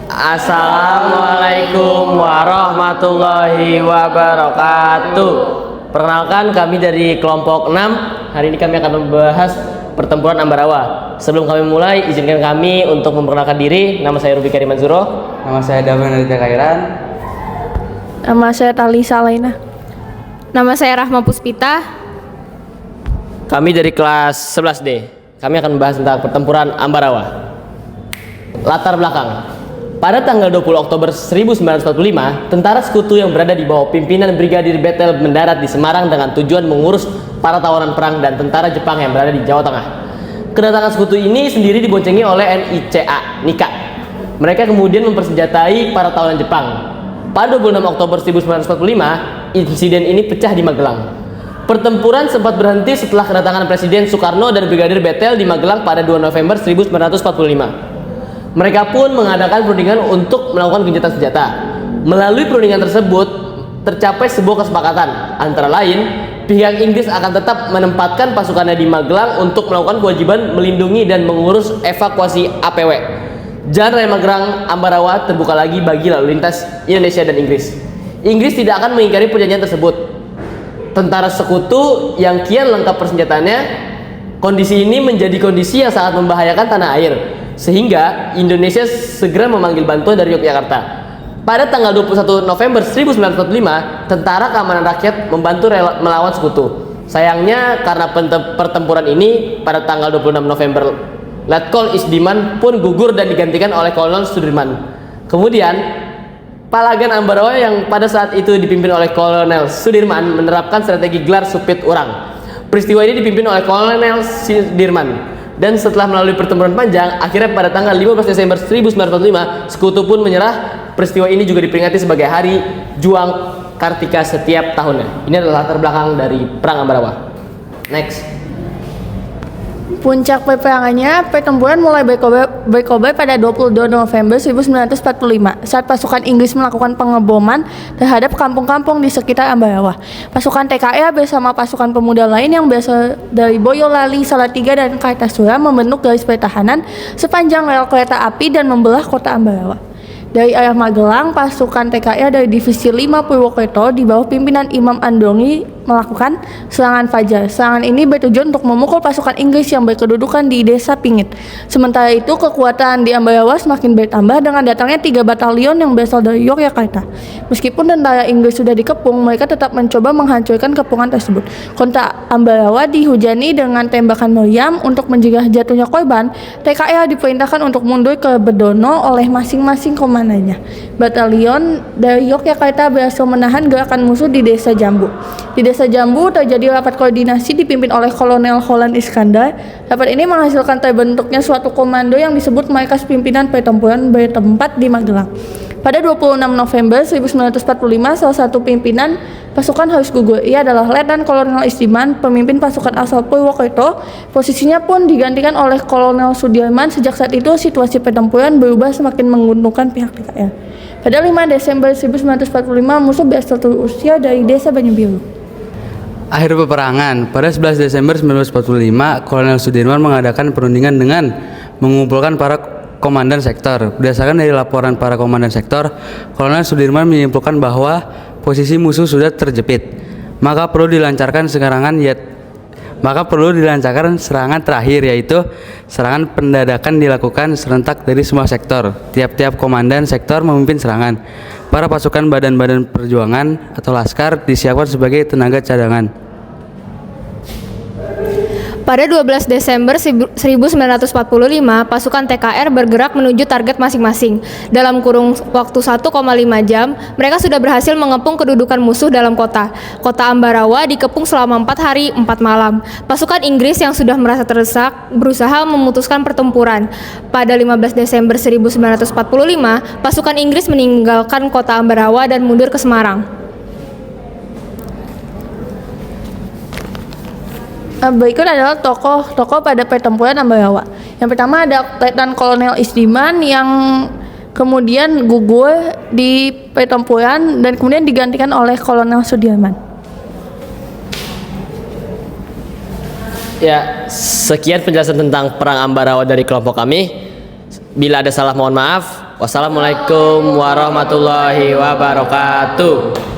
Assalamualaikum warahmatullahi wabarakatuh. Perkenalkan, kami dari kelompok 6. Hari ini kami akan membahas pertempuran Ambarawa. Sebelum kami mulai, izinkan kami untuk memperkenalkan diri. Nama saya Ruby Karim Manzuro. Nama saya Davan Aditya Kairan. Nama saya Talisa Laina. Nama saya Rahma Puspita. Kami dari kelas 11D. Kami akan membahas tentang pertempuran Ambarawa. Latar belakang. Pada tanggal 20 Oktober 1945, tentara sekutu yang berada di bawah pimpinan Brigadir Bethel mendarat di Semarang dengan tujuan mengurus para tawanan perang dan tentara Jepang yang berada di Jawa Tengah. Kedatangan sekutu ini sendiri diboncengi oleh NICA. Mereka kemudian mempersenjatai para tawanan Jepang. Pada 26 Oktober 1945, insiden ini pecah di Magelang. Pertempuran sempat berhenti setelah kedatangan Presiden Soekarno dan Brigadir Bethel di Magelang pada 2 November 1945. Mereka pun mengadakan perundingan untuk melakukan gencatan senjata. Melalui perundingan tersebut, tercapai sebuah kesepakatan. Antara lain, pihak Inggris akan tetap menempatkan pasukannya di Magelang untuk melakukan kewajiban melindungi dan mengurus evakuasi APW. Jalan Raya Magelang Ambarawa terbuka lagi bagi lalu lintas Indonesia dan Inggris. Inggris tidak akan mengingkari perjanjian tersebut. Tentara sekutu yang kian lengkap persenjataannya, kondisi ini menjadi kondisi yang sangat membahayakan tanah air, sehingga Indonesia segera memanggil bantuan dari Yogyakarta. Pada tanggal 21 November 1945, Tentara Keamanan Rakyat membantu melawan sekutu. Sayangnya karena pertempuran ini pada tanggal 26 November, Letkol Isdiman pun gugur dan digantikan oleh Kolonel Sudirman. Kemudian Palagan Ambarawa yang pada saat itu dipimpin oleh Kolonel Sudirman menerapkan strategi gelar supit urang. Peristiwa ini dipimpin oleh Kolonel Sudirman. Dan setelah melalui pertempuran panjang, akhirnya pada tanggal 15 Desember 1945, sekutu pun menyerah. Peristiwa ini juga diperingati sebagai Hari Juang Kartika setiap tahunnya. Ini adalah latar belakang dari Perang Ambarawa. Next. Puncak peperangannya, pertempuran mulai berkobar pada 22 November 1945 saat pasukan Inggris melakukan pengeboman terhadap kampung-kampung di sekitar Ambarawa. Pasukan TKR bersama pasukan pemuda lain yang berasal dari Boyolali, Salatiga, dan Kartasura membentuk garis pertahanan sepanjang rel kereta api dan membelah kota Ambarawa. Dari arah Magelang, pasukan TKR dari Divisi 5 Purwokerto di bawah pimpinan Imam Andongi melakukan serangan fajar. Serangan ini bertujuan untuk memukul pasukan Inggris yang berkedudukan di Desa Pingit. Sementara itu, kekuatan di Ambarawa semakin bertambah dengan datangnya 3 batalion yang berasal dari Yogyakarta. Meskipun tentara Inggris sudah dikepung, mereka tetap mencoba menghancurkan kepungan tersebut. Kota Ambarawa dihujani dengan tembakan meriam. Untuk mencegah jatuhnya korban, TKR diperintahkan untuk mundur ke Bedono oleh masing-masing komandannya. Batalion dari Yogyakarta berhasil menahan gerakan musuh di Desa Jambu. Di Desa Jambu terjadi rapat koordinasi dipimpin oleh Kolonel Holland Iskandar. Rapat ini menghasilkan terbentuknya suatu komando yang disebut Markas Pimpinan Pertempuran bertempat di Magelang. Pada 26 November 1945, salah satu pimpinan pasukan harus gugur. Ia adalah Letnan Kolonel Isdiman, pemimpin pasukan asal Purwokerto. Posisinya pun digantikan oleh Kolonel Sudirman. Sejak saat itu, situasi pertempuran berubah semakin menguntungkan pihak TKR. Pada 5 Desember 1945, musuh berasal terusir dari Desa Banyu-Biru. Akhir peperangan, pada 11 Desember 1945, Kolonel Sudirman mengadakan perundingan dengan mengumpulkan para komandan sektor. Berdasarkan dari laporan para komandan sektor, Kolonel Sudirman menyimpulkan bahwa posisi musuh sudah terjepit. Maka perlu dilancarkan serangan terakhir, yaitu serangan pendadakan dilakukan serentak dari semua sektor. Tiap-tiap komandan sektor memimpin serangan. Para pasukan badan-badan perjuangan atau laskar disiapkan sebagai tenaga cadangan. Pada 12 Desember 1945, pasukan TKR bergerak menuju target masing-masing. Dalam kurun waktu 1,5 jam, mereka sudah berhasil mengepung kedudukan musuh dalam kota. Kota Ambarawa dikepung selama 4 hari 4 malam. Pasukan Inggris yang sudah merasa terdesak berusaha memutuskan pertempuran. Pada 15 Desember 1945, pasukan Inggris meninggalkan kota Ambarawa dan mundur ke Semarang. Berikut adalah tokoh-tokoh pada pertempuran Ambarawa. Yang pertama ada Letnan Kolonel Isdiman yang kemudian gugur di pertempuran dan kemudian digantikan oleh Kolonel Sudirman. Ya, sekian penjelasan tentang Perang Ambarawa dari kelompok kami. Bila ada salah mohon maaf. Wassalamualaikum warahmatullahi wabarakatuh.